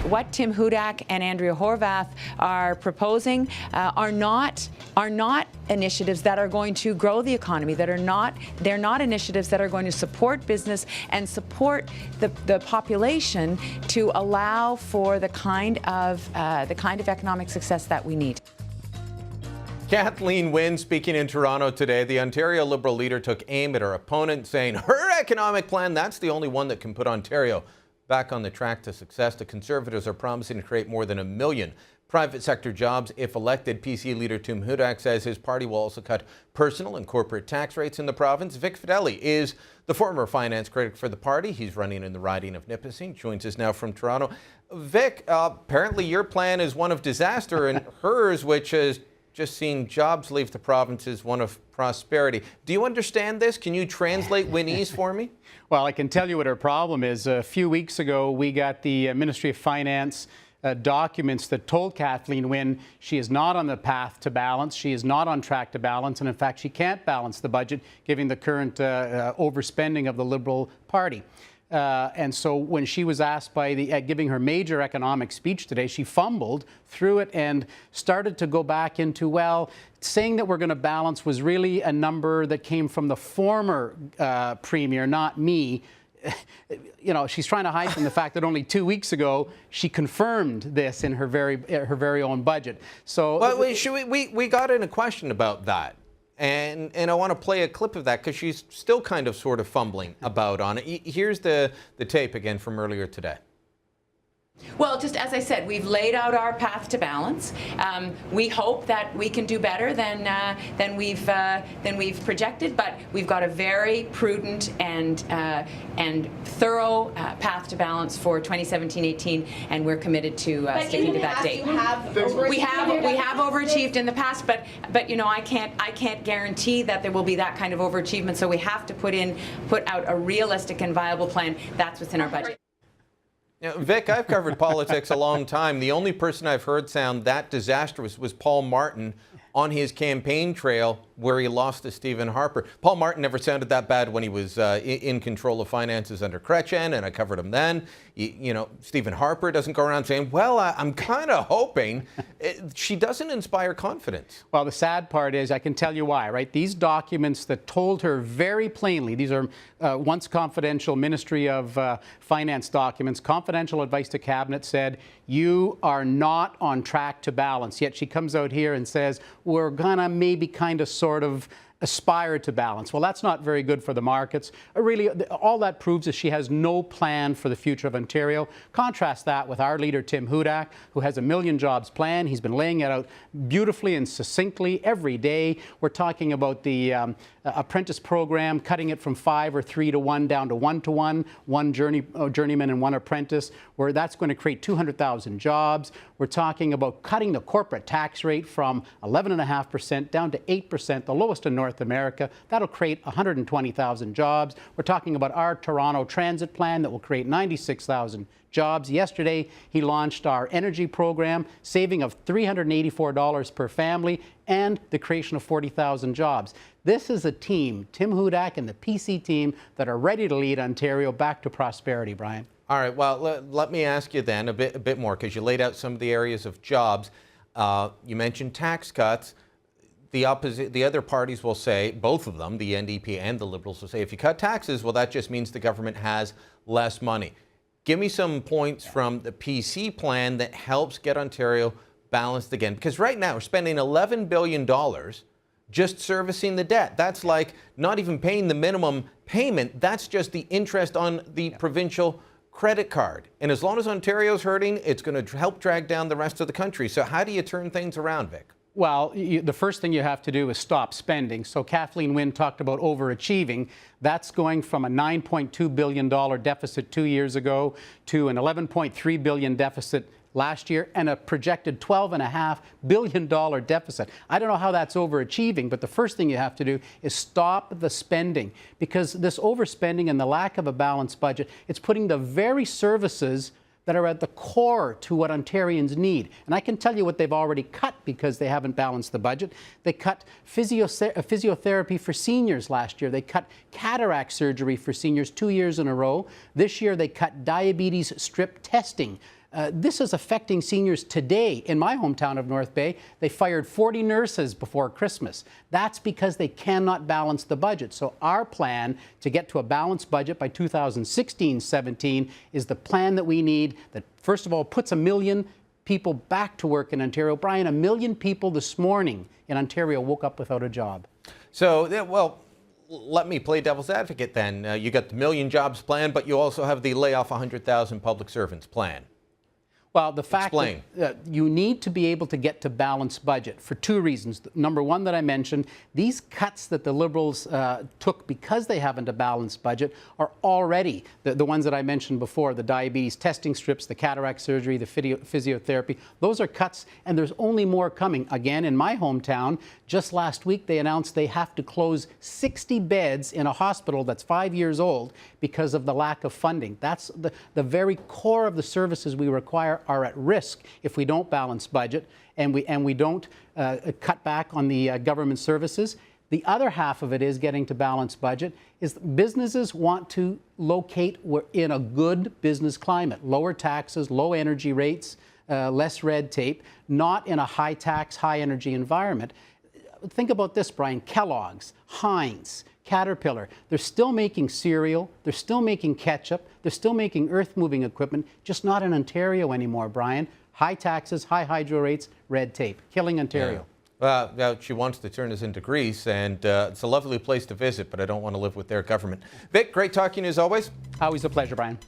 what Tim Hudak and Andrea Horwath are proposing are not initiatives that are going to grow the economy. They're not initiatives that are going to support business and support the population to allow for the kind of economic success that we need. Kathleen Wynne speaking in Toronto today. The Ontario Liberal leader took aim at her opponent, saying her economic plan, that's the only one that can put Ontario back on the track to success. The Conservatives are promising to create more than 1 million private sector jobs if elected. PC leader Tim Hudak says his party will also cut personal and corporate tax rates in the province. Vic Fideli is the former finance critic for the party. He's running in the riding of Nipissing. Joins us now from Toronto. Vic, apparently your plan is one of disaster and hers, which is just seeing jobs leave the province, is one of prosperity. Do you understand this? Can you translate Winnie's for me? Well, I can tell you what her problem is. A few weeks ago, we got the Ministry of Finance documents that told Kathleen Wynne she is not on the path to balance, she is not on track to balance, and in fact, she can't balance the budget, given the current overspending of the Liberal Party. And so when she was asked by giving her major economic speech today, she fumbled through it and started to go back into, well, saying that we're going to balance was really a number that came from the former Premier, not me. You know, she's trying to hide from the fact that only 2 weeks ago she confirmed this in her very own budget. So, well, we got in a question about that. And I want to play a clip of that because she's still kind of sort of fumbling about on it. Here's the tape again from earlier today. Well, just as I said, we've laid out our path to balance. We hope that we can do better than we've projected, but we've got a very prudent and thorough path to balance for 2017-18, and we're committed to sticking to that date. We have overachieved in the past, but you know, I can't guarantee that there will be that kind of overachievement. So we have to put out a realistic and viable plan that's within our budget. Now, Vic, I've covered politics a long time. The only person I've heard sound that disastrous was Paul Martin on his campaign trail where he lost to Stephen Harper. Paul Martin never sounded that bad when he was in control of finances under Chrétien, and I covered him then. You know, Stephen Harper doesn't go around saying, well, I'm kind of hoping. She doesn't inspire confidence. Well, the sad part is, I can tell you why, right? These documents that told her very plainly, these are once confidential Ministry of Finance documents, confidential advice to Cabinet said, you are not on track to balance. Yet she comes out here and says, we're gonna maybe kind of sort of aspire to balance. Well, that's not very good for the markets. Really, all that proves is she has no plan for the future of Ontario. Contrast that with our leader, Tim Hudak, who has a 1 million jobs plan. He's been laying it out beautifully and succinctly every day. We're talking about the apprentice program, cutting it from 5 or 3 to 1 down to 1 to 1, one journeyman and one apprentice, where that's going to create 200,000 jobs. We're talking about cutting the corporate tax rate from 11.5% down to 8%, the lowest in North America. That'll create 120,000 jobs. We're talking about our Toronto transit plan that will create 96,000 jobs. Yesterday, he launched our energy program, saving of $384 per family and the creation of 40,000 jobs. This is a team, Tim Hudak and the PC team, that are ready to lead Ontario back to prosperity, Brian. All right, well, let me ask you then a bit more, because you laid out some of the areas of jobs. You mentioned tax cuts. The other parties will say, both of them, the NDP and the Liberals, will say, if you cut taxes, well, that just means the government has less money. Give me some points from the PC plan that helps get Ontario balanced again. Because right now we're spending $11 billion just servicing the debt. That's like not even paying the minimum payment. That's just the interest on the provincial credit card. And as long as Ontario's hurting, it's going to help drag down the rest of the country. So how do you turn things around, Vic? Well, the first thing you have to do is stop spending. So Kathleen Wynne talked about overachieving. That's going from a $9.2 billion deficit 2 years ago to an $11.3 billion deficit last year and a projected $12.5 billion deficit. I don't know how that's overachieving, but the first thing you have to do is stop the spending, because this overspending and the lack of a balanced budget, it's putting the very services that are at the core to what Ontarians need. And I can tell you what they've already cut because they haven't balanced the budget. They cut physiotherapy for seniors last year. They cut cataract surgery for seniors 2 years in a row. This year they cut diabetes strip testing. This is affecting seniors today. In my hometown of North Bay, they fired 40 nurses before Christmas. That's because they cannot balance the budget. So our plan to get to a balanced budget by 2016-17 is the plan that we need that, first of all, puts 1 million people back to work in Ontario. Brian, 1 million people this morning in Ontario woke up without a job. So, well, let me play devil's advocate then. You got the million jobs plan, but you also have the layoff 100,000 public servants plan. Well, the fact that you need to be able to get to balanced budget for two reasons. Number one that I mentioned, these cuts that the Liberals took because they haven't a balanced budget are already the ones that I mentioned before, the diabetes testing strips, the cataract surgery, the physiotherapy. Those are cuts, and there's only more coming. Again, in my hometown, just last week they announced they have to close 60 beds in a hospital that's 5 years old because of the lack of funding. That's the very core of the services we require are at risk if we don't balance budget and we don't cut back on the government services. The other half of it is getting to balanced budget is businesses want to locate in a good business climate, lower taxes, low energy rates, less red tape, not in a high tax, high energy environment. Think about this, Brian. Kellogg's, Heinz, Caterpillar, they're still making cereal, they're still making ketchup, they're still making earth-moving equipment, just not in Ontario anymore, Brian. High taxes, high hydro rates, red tape, killing Ontario. Yeah. She wants to turn us into Greece, and it's a lovely place to visit, but I don't want to live with their government. Vic, great talking as always. Always a pleasure, Brian.